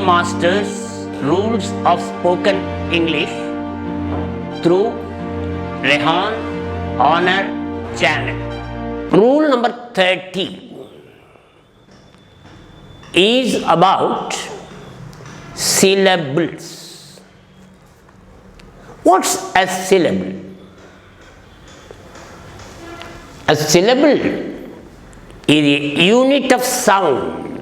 Masters Rules of Spoken English through Rehan Honor Channel. Rule number 30 is about syllables. What's a syllable? A syllable is a unit of sound.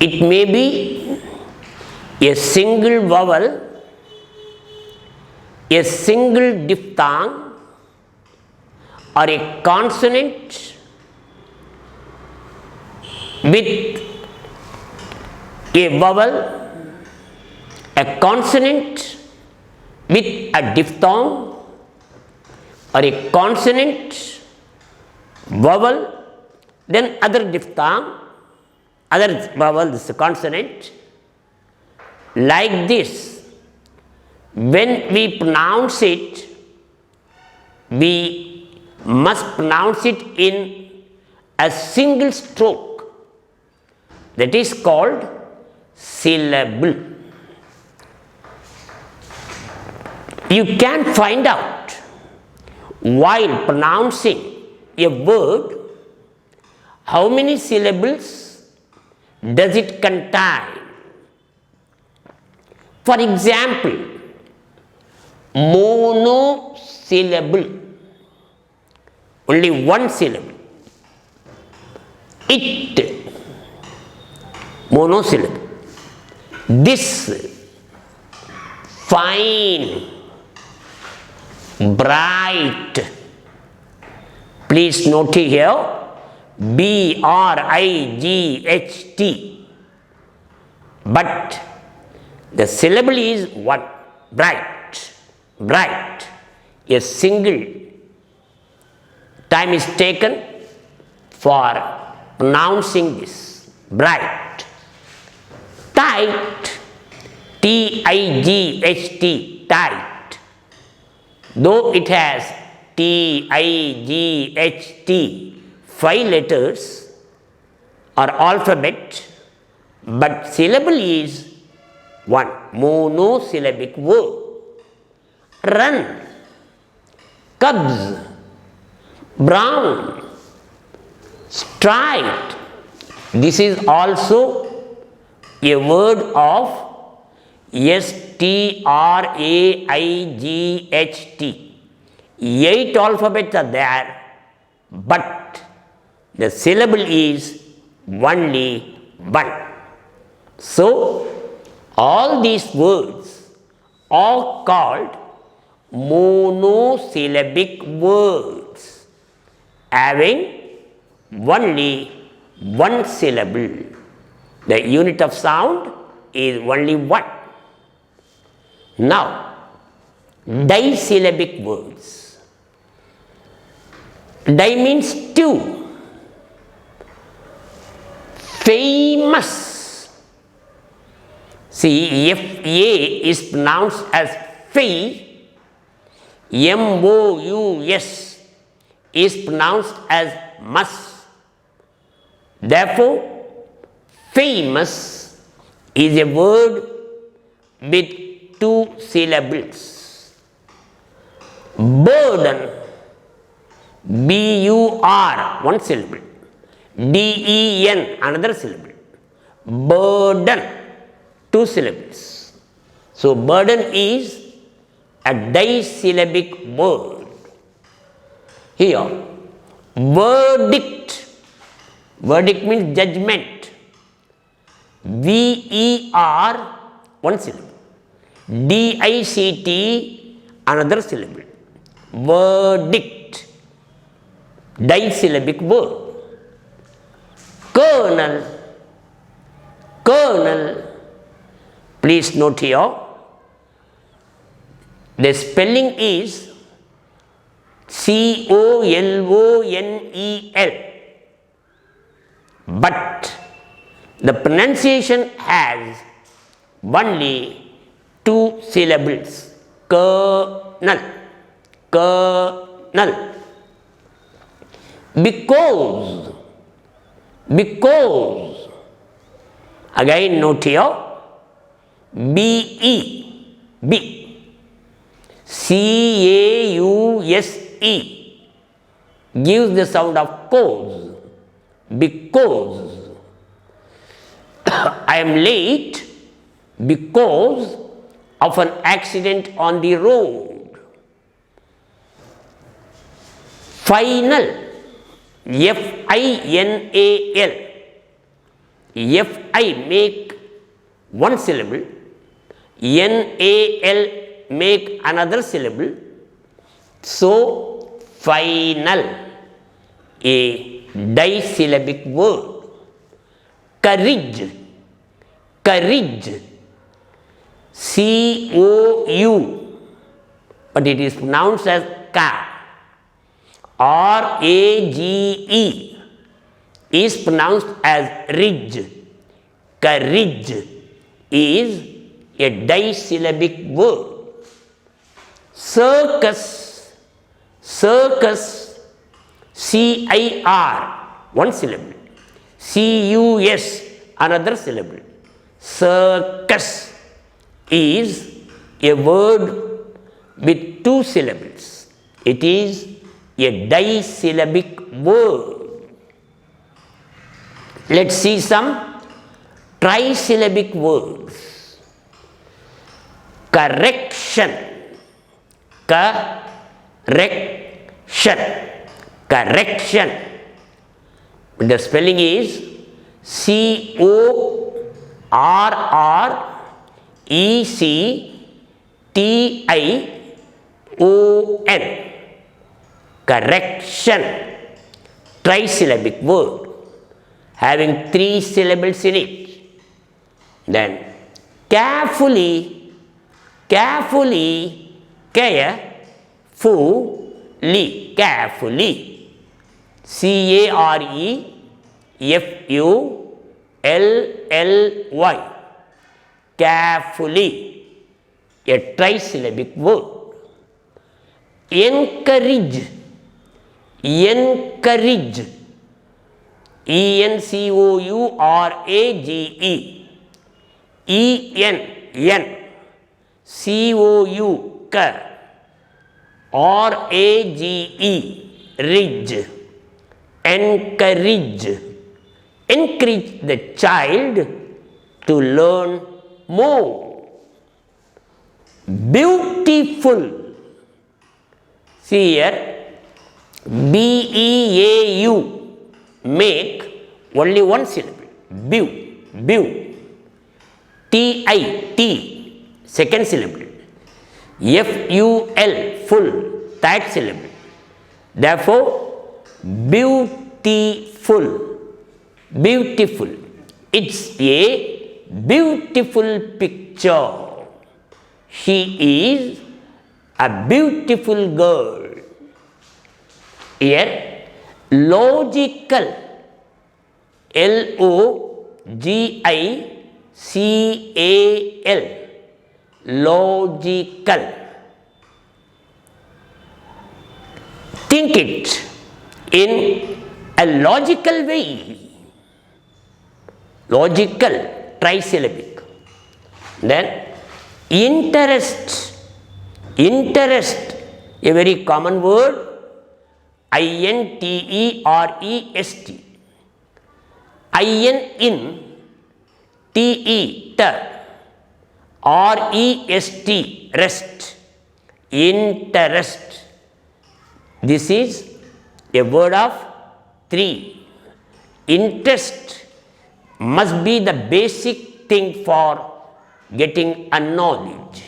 It may be a single vowel, a single diphthong, or a consonant with a vowel, a consonant with a diphthong, or a consonant, vowel, then other diphthong, other vowel, this is a consonant. Like this, when we pronounce it, we must pronounce it in a single stroke. That is called syllable. You can find out while pronouncing a word how many syllables does it contain. For example, monosyllable, only one syllable. It, monosyllable. This, fine, bright. Please note here, B-R-I-G-H-T. But the syllable is one, bright, bright. A single time is taken for pronouncing this, bright. Tight, T-I-G-H-T, tight. Though it has T-I-G-H-T, 5 letters or alphabet, but syllable is one, monosyllabic word. Run, cubs, brown, striped. This is also a word of S-T-R-A-I-G-H-T. 8 alphabets are there, but the syllable is only one. So, all these words are called monosyllabic words, having only one syllable. The unit of sound is only one. Now, disyllabic words. Di means two. Famous. See, F-A is pronounced as F, M-O-U-S is pronounced as mus. Therefore, famous is a word with 2 syllables. Burden, B-U-R, 1 syllable. D-E-N, another syllable. Burden, 2 syllables. So, burden is a disyllabic word. Here, verdict. Verdict means judgment. V-E-R, 1 syllable. D-I-C-T, another syllable. Verdict, disyllabic word. Kernel, kernel. Please note here, the spelling is C-O-L-O-N-E-L, but the pronunciation has only 2 syllables. Kernel, kernel. Because Again note here, B-E, B. C-A-U-S-E gives the sound of cause, because. I am late because of an accident on the road. Final, F-I-N-A-L. F-I make one syllable, N-A-L make another syllable. So, final, a disyllabic word. Courage, courage, C-O-U, but it is pronounced as ka. R-A-G-E is pronounced as ridge. Courage is a disyllabic word. Circus, circus, C-I-R, one syllable. C-U-S, another syllable. Circus is a word with two syllables. It is a disyllabic word. Let's see some trisyllabic words. Correction, correction, correction. The spelling is C-O-R-R-E-C-T-I-O-N. Correction, trisyllabic word having three syllables in it. Then carefully, carefully, carefully, carefully. C-A-R-E-F-U-L-L-Y, carefully, a trisyllabic word. Encourage, encourage, E-N-C-O-U-R-A-G-E, E-N, C-O-U, R-A-G-E, ridge. Encourage, encourage the child to learn more. Beautiful, see here, B-E-A-U make only one syllable, beau, beau. T-I-T, second syllable. F-U-L, full, third syllable. Therefore, beautiful, beautiful. It's a beautiful picture. She is a beautiful girl. Here, logical, L-O-G-I-C-A-L, logical. Think it in a logical way. Logical, trisyllabic. Then interest, interest, a very common word, I-N-T-E-R-E-S-T. I-N, in, T-E, R-E-S-T, rest, interest. This is a word of three. Interest must be the basic thing for getting a knowledge.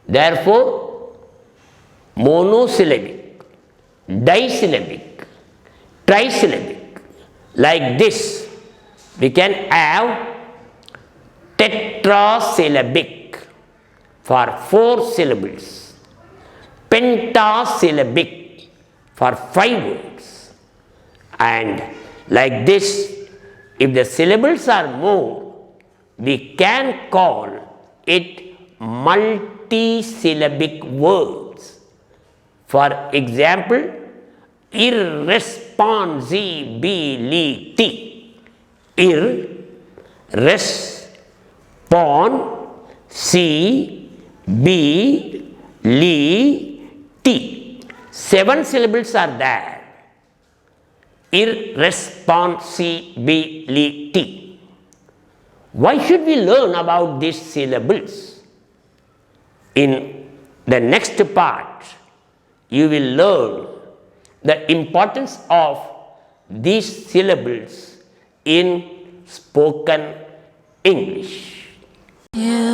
Therefore, monosyllabic, disyllabic, trisyllabic, like this, we can have tetrasyllabic for 4 syllables, pentasyllabic for 5 words, and like this, if the syllables are more, we can call it multisyllabic words. For example, irresponsibility, responsibility. 7 syllables are there. Irresponsibility. Why should we learn about these syllables? In the next part, you will learn the importance of these syllables in spoken English. You